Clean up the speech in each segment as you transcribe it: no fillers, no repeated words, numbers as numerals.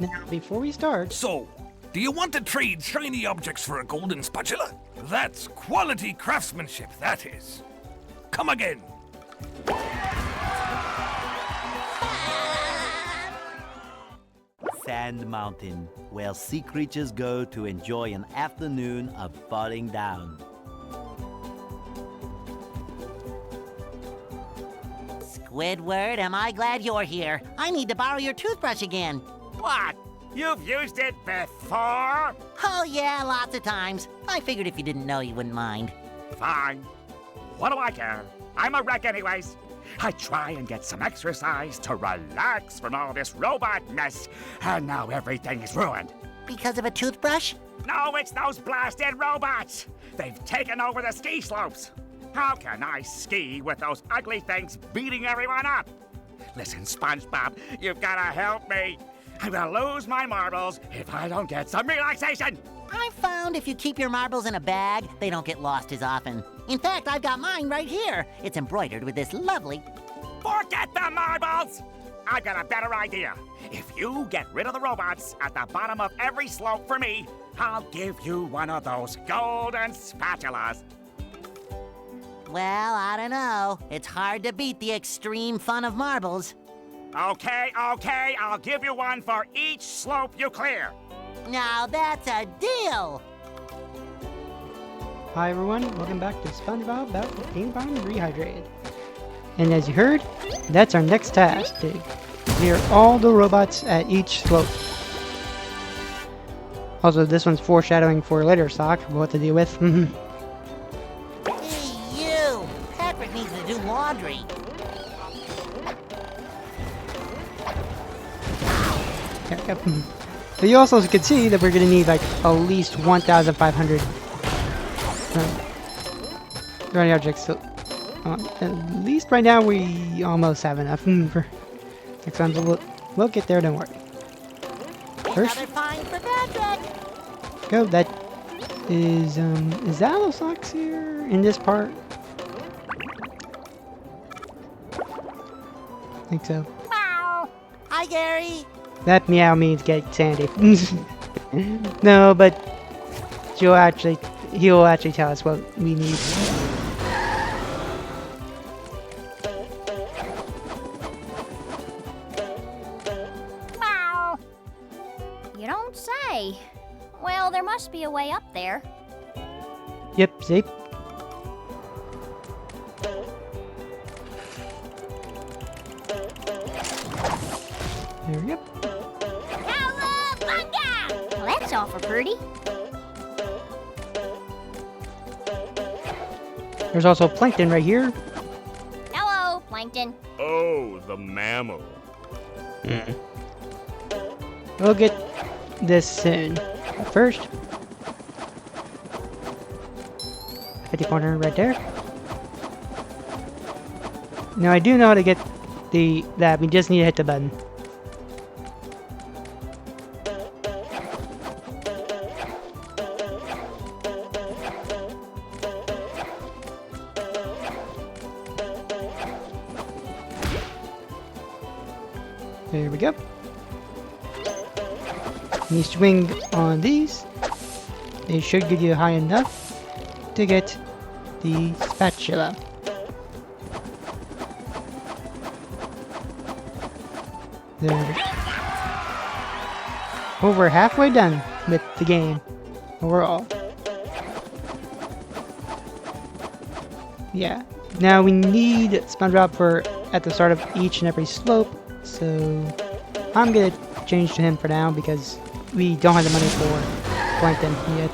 Now, before we start... So, do you want to trade shiny objects for a golden spatula? That's quality craftsmanship, that is. Come again. Sand Mountain, where sea creatures go to enjoy an afternoon of falling down. Squidward, am I glad you're here. I need to borrow your toothbrush again. What? You've used it before? Oh yeah, lots of times. I figured if you didn't know, you wouldn't mind. Fine. What do I care? I'm a wreck anyways. I try and get some exercise to relax from all this robot mess, and now everything's ruined. Because of a toothbrush? No, it's those blasted robots! They've taken over the ski slopes. How can I ski with those ugly things beating everyone up? Listen, SpongeBob, you've gotta help me. I'm gonna lose my marbles if I don't get some relaxation. I've found if you keep your marbles in a bag, they don't get lost as often. In fact, I've got mine right here. It's embroidered with this lovely... Forget the marbles! I've got a better idea. If you get rid of the robots at the bottom of every slope for me, I'll give you one of those golden spatulas. Well, I don't know. It's hard to beat the extreme fun of marbles. Okay, I'll give you one for each slope you clear. Now that's a deal! Hi everyone, welcome back to SpongeBob For Bikini Bottom Rehydrated. And as you heard, that's our next task, to clear all the robots at each slope. Also, this one's foreshadowing for later Sock, what to deal with. Hey you! Patrick needs to do laundry. There we go. But you also can see that we're going to need like at least 1,500 running objects. So at least right now we almost have enough for next time. So we'll get there, don't worry. First, Another find for Patrick! go. That is Alosocks here in this part? I think so. Meow! Hi, Gary! That meow means get Sandy. No, but he'll actually tell us what we need. Meow. You don't say. Well, there must be a way up there. Yep, see? There we go. Well, that's awful pretty. There's also plankton right here. Hello, Plankton. Oh, the mammal. We'll get this soon. But first, 50 corner right there. Now I do know how to get that. We just need to hit the button. There we go. And you swing on these. They should give you high enough to get the spatula. There we go. Over halfway done with the game overall. Yeah. Now we need SpongeBob for at the start of each and every slope. So I'm gonna change to him for now because we don't have the money for plankton yet.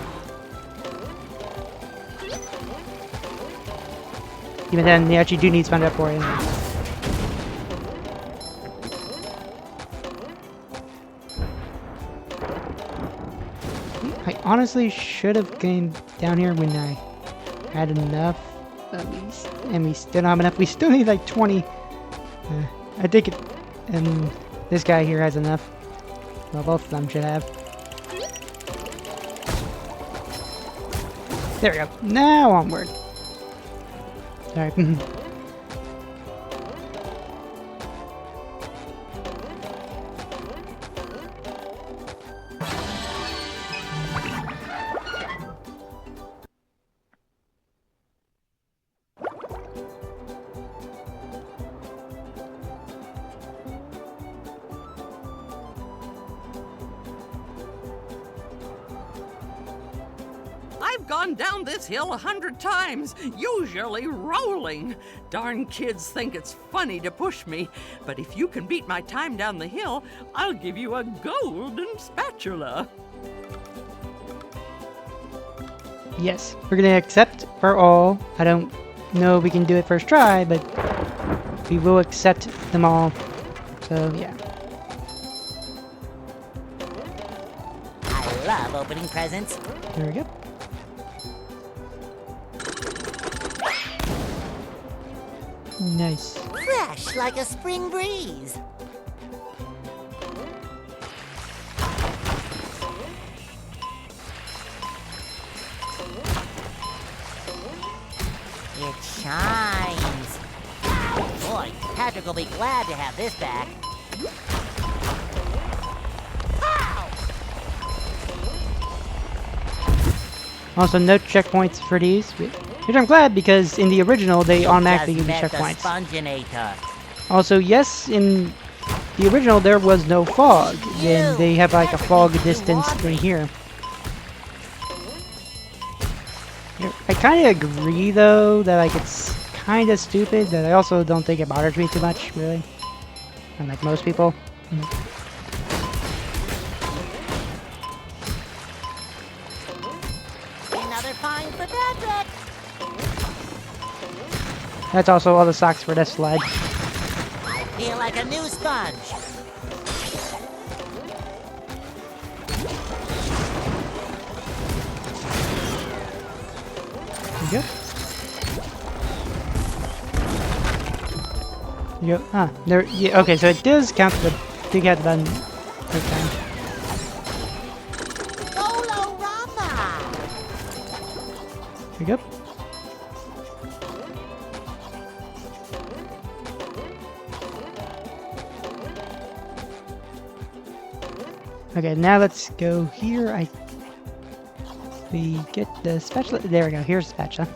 Even then, they actually do need SpongeBob for it. I honestly should have came down here when I had enough, at least, and we still don't have enough. We still need like 20. I think it. And this guy here has enough. Well, both of them should have. There we go. Now onward. Alright. I've gone down this hill 100 times, usually rolling. Darn kids think it's funny to push me, but if you can beat my time down the hill, I'll give you a golden spatula. Yes, we're gonna accept for all. I don't know if we can do it first try, but we will accept them all. So, yeah. I love opening presents. There we go. Nice. Fresh like a spring breeze. It shines. Boy, Patrick will be glad to have this back. Also, no checkpoints for these, which I'm glad because in the original they automatically give you checkpoints. Also, yes, in the original there was no fog. Then they have like a fog distance thing here. I kind of agree though that like it's kind of stupid, but I also don't think it bothers me too much, really. Unlike most people. Another find for Patrick. That's also all the socks for this slide. I feel like a new sponge. Yep. Yep. Ah, there. Yeah. Okay, so it does count the big head button every time. There we go. Okay, now let's go here. We get the spatula. There we go. Here's the spatula.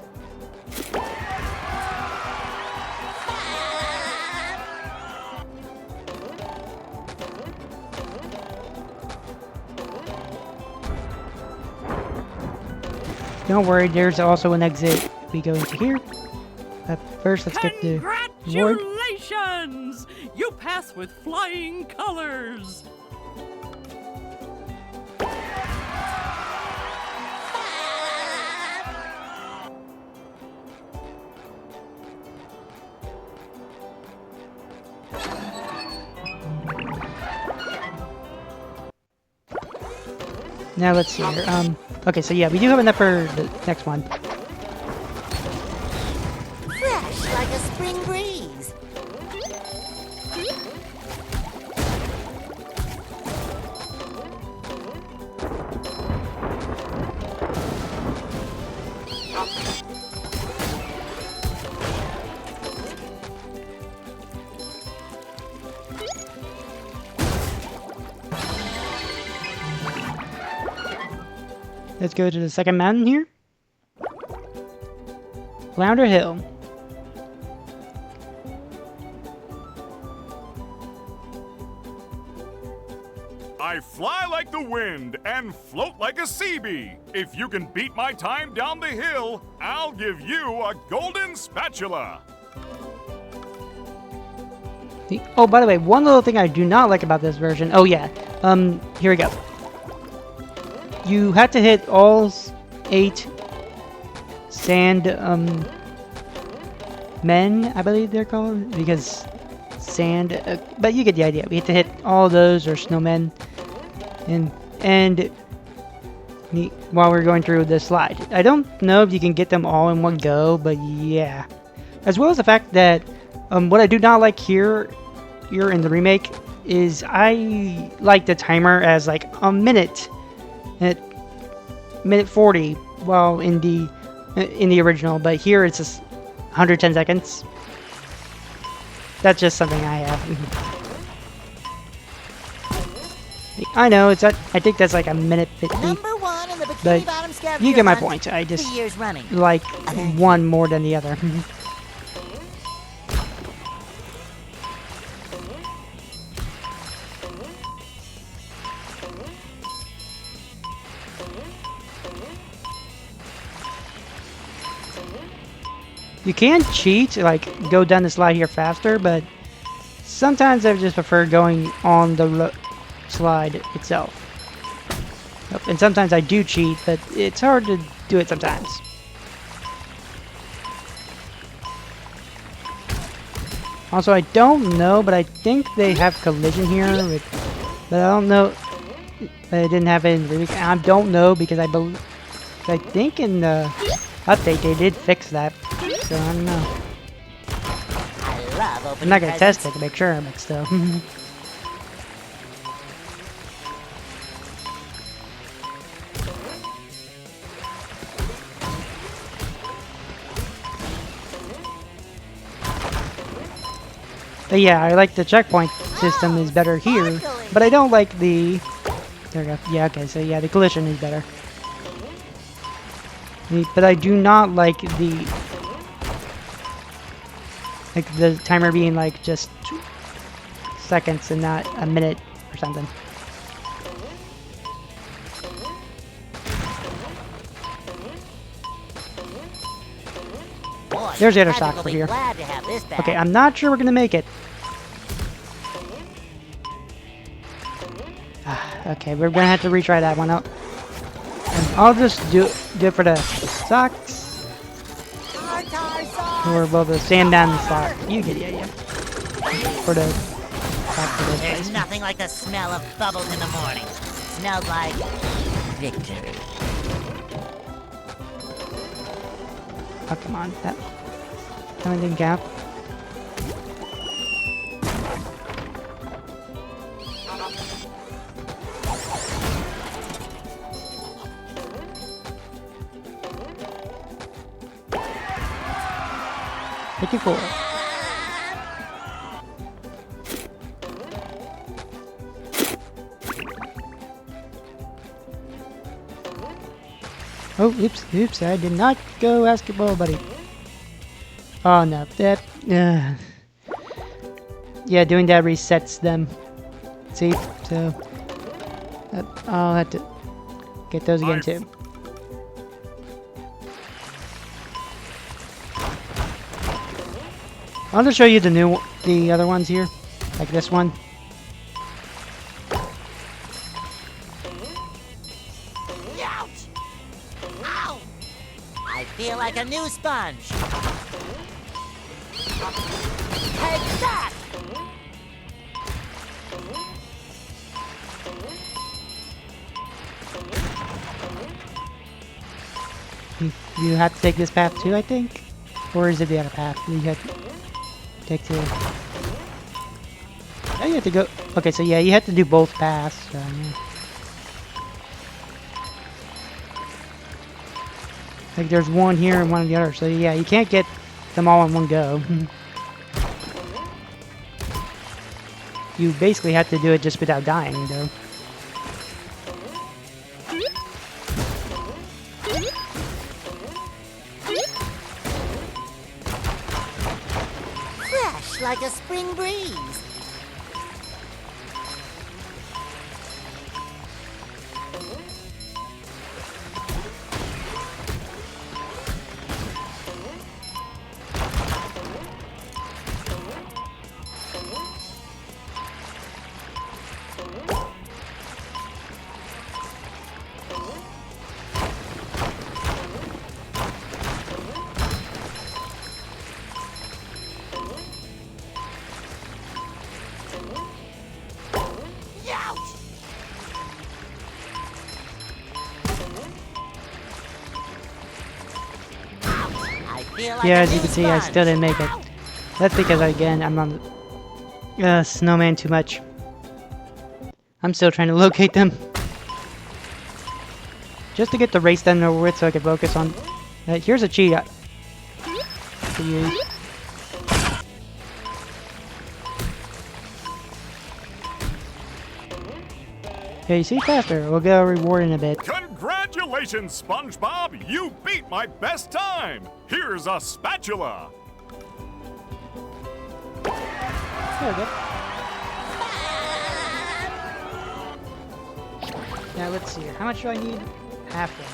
Don't worry, there's also an exit. We go into here. But first, let's get the reward. Congratulations! You pass with flying colors. Now let's see here. Okay, so yeah, we do have enough for the next one. Fresh like a spring breeze. Let's go to the second mountain here. Flounder Hill. I fly like the wind and float like a sea bee. If you can beat my time down the hill, I'll give you a golden spatula. Oh, by the way, one little thing I do not like about this version. Oh yeah. Here we go. You have to hit all 8 sand men, I believe they're called, because sand. But you get the idea. We have to hit all those or snowmen, and while we're going through the slide. I don't know if you can get them all in one go, but yeah. As well as the fact that what I do not like here in the remake is I like the timer as like a minute. At minute 40, while in the original, but here it's just 110 seconds. That's just something I have. I know it's at, I think that's like a minute 50. Number 1 in the Bikini But Bottom scavenger you get my hunt, point. I just 3 years running. like one more than the other. You can cheat, like go down the slide here faster, but sometimes I just prefer going on the slide itself. And sometimes I do cheat, but it's hard to do it sometimes. Also, I don't know, but I think they have collision here, but I don't know. They didn't have it in remake. I don't know because I think in the update they did fix that. So I don't know. I love opening I'm not gonna presents. test it to make sure, but still. But yeah, I like the checkpoint system is better here, but I don't like the... There we go. Yeah, okay, so yeah, the collision is better. But I do not like the timer being like just 2 seconds and not a minute or something. Boy, There's the other Patrick stock will for be here. glad to have this back. Okay, I'm not sure we're gonna make it. Okay, we're gonna have to retry that one out. And I'll just do it for the socks. Or well, the sand down the sock. You get the idea. For the sock for this There's place. nothing like the smell of bubbles in the morning. Smells like victory. Oh, come on. That one didn't count. $54. Oh, oops, I did not go basketball, buddy. Oh no, that, yeah, doing that resets them. See, so, I'll have to get those again too. I'll just show you the other ones here, like this one. Ouch! Ow! I feel like a new sponge. Take that! You have to take this path too, I think? Or is it the other path? You have to take two. Oh, you have to go. Okay, so yeah, you have to do both paths. So, yeah. Like there's one here and one on the other. So yeah, you can't get them all in one go. You basically have to do it just without dying, though. Fresh like a spring breeze. Like yeah, as you can see, I still didn't make it. That's because, again, I'm on Snowman too much. I'm still trying to locate them. Just to get the race done over with so I can focus on... here's a cheat to use. Yeah, you see faster. We'll get a reward in a bit. Congratulations, SpongeBob! You beat my best time! Here's a spatula! There we go. Now let's see here. How much do I need? Half one.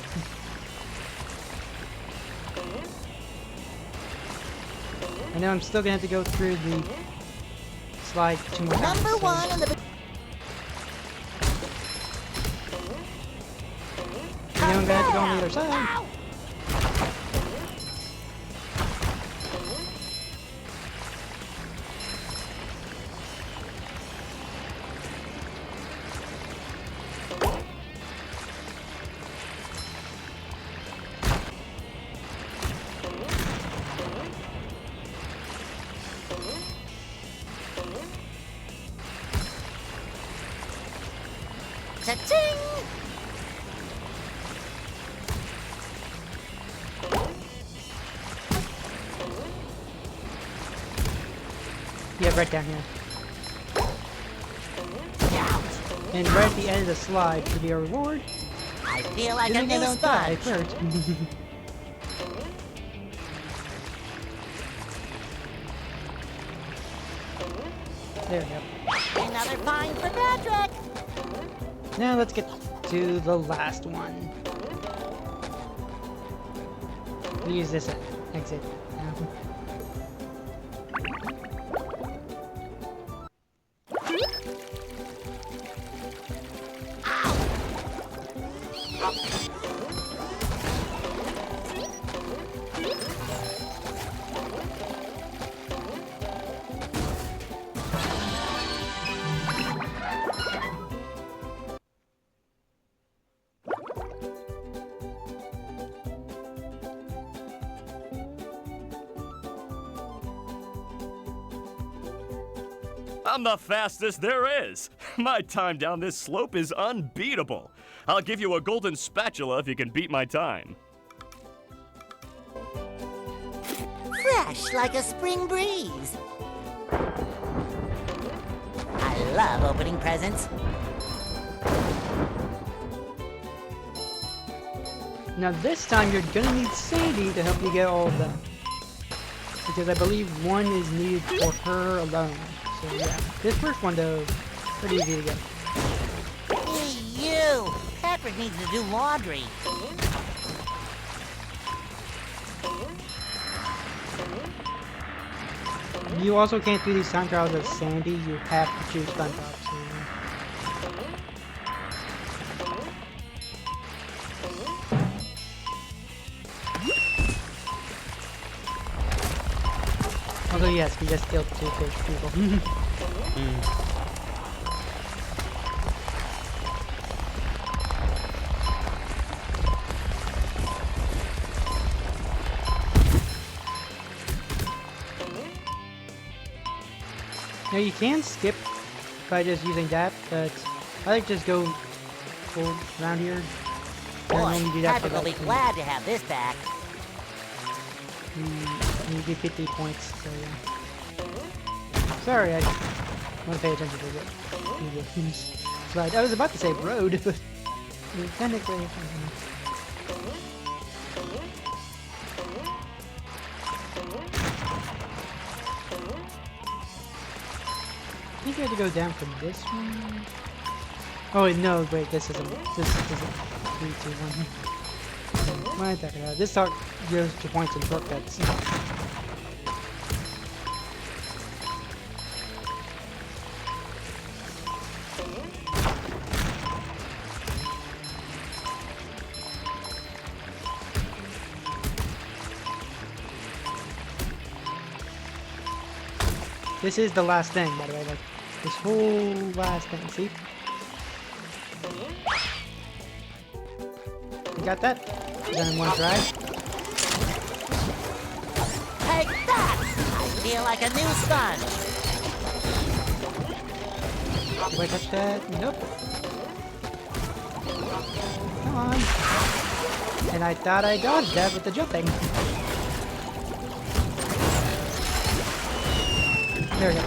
I know I'm still gonna have to go through the slide 2 more times. Number so- one in the... I know I'm gonna have to go on the other side. Cha-ching! Yeah, right down here. And right at the end of the slide should be a reward. I feel like a Didn't I new don't die sponge. first. There we go. Another find for Patrick. Now let's get to the last one. We use this exit. I'm the fastest there is. My time down this slope is unbeatable. I'll give you a golden spatula if you can beat my time. Fresh like a spring breeze. I love opening presents. Now this time you're gonna need Sandy to help you get all of them. Because I believe one is needed for her alone. So yeah, this first one though, pretty easy to get. Hey, you! Patrick needs to do laundry. You also can't do these time trials as Sandy, you have to choose SpongeBob. So, although yes, we just killed 2 fish people. Now you can skip by just using that, but I like just go full around here. I Boy, normally do that Patrick will be for glad to have this back. you get 50 points, so yeah. Sorry, I want to pay attention to the slide. I was about to say road, but technically. I think you had to go down from this one. Oh wait, no, wait, this isn't 3, 2, 1. What am I talking about? This talk goes to points and shortcuts. This is the last thing, by the way, like, this whole last thing, see? You got that? Done in one try? Take that! I feel like a new sponge. Do I touch that? Nope. Come on. And I thought I dodged that with the jumping. There we go.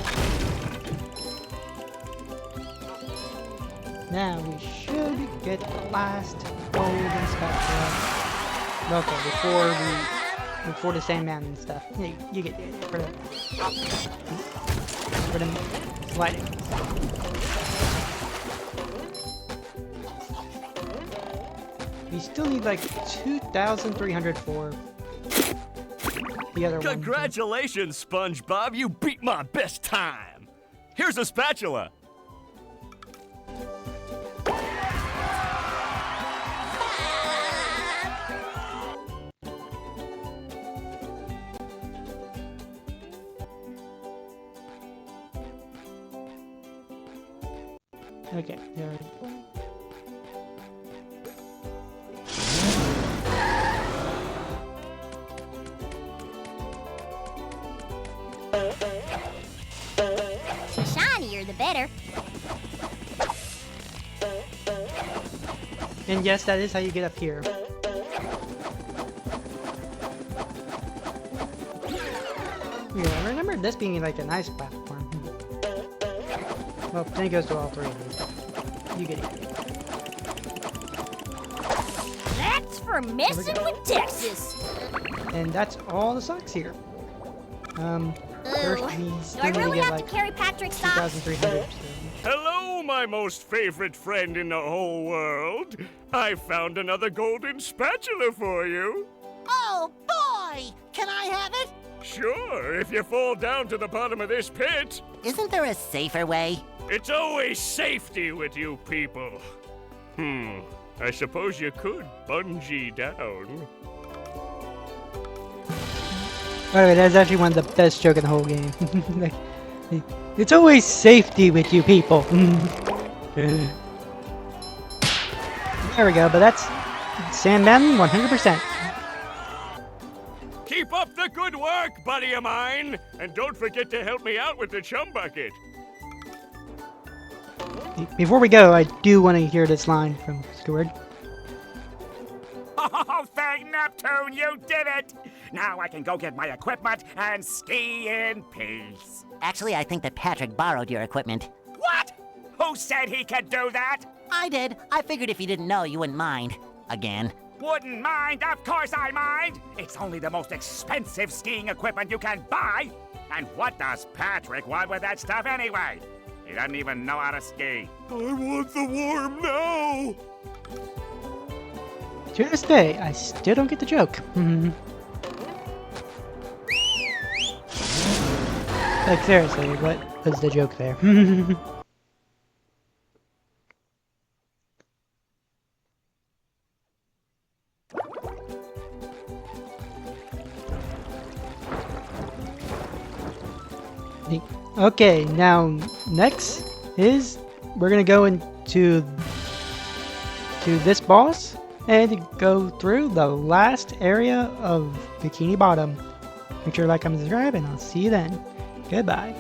Now we should get the last golden spatula. Okay, before the Sandman and stuff. You get the idea for the sliding. We still need like 2,304. the other one. Congratulations, SpongeBob. You beat my best time. Here's a spatula. Okay, there we go. The shinier, the better. And yes, that is how you get up here. Yeah, I remember this being like a nice platform. Well, then it goes to all three of these. You get it. That's for messing with Texas. And that's all the socks here. First we Do still I need to really get have like to carry Patrick's socks? 2,300. Hello, my most favorite friend in the whole world. I found another golden spatula for you. Oh, boy! Can I have it? Sure, if you fall down to the bottom of this pit. Isn't there a safer way? It's always safety with you people. I suppose you could bungee down. By the way, that's actually one of the best jokes in the whole game. Like, it's always safety with you people. There we go, but that's Sandman 100%. Keep up the good work, buddy of mine. And don't forget to help me out with the chum bucket. Before we go, I do want to hear this line from Stewart. Oh, thank Neptune, you did it! Now I can go get my equipment and ski in peace. Actually, I think that Patrick borrowed your equipment. What? Who said he could do that? I did. I figured if you didn't know, you wouldn't mind. Again. Wouldn't mind, of course I mind. It's only the most expensive skiing equipment you can buy. And what does Patrick want with that stuff anyway? He doesn't even know how to ski. I want the worm now. To this day, I still don't get the joke. Like seriously, what was the joke there? Okay, now next is we're gonna go into this boss and go through the last area of Bikini Bottom. Make sure to like, comment, subscribe, and I'll see you then. Goodbye.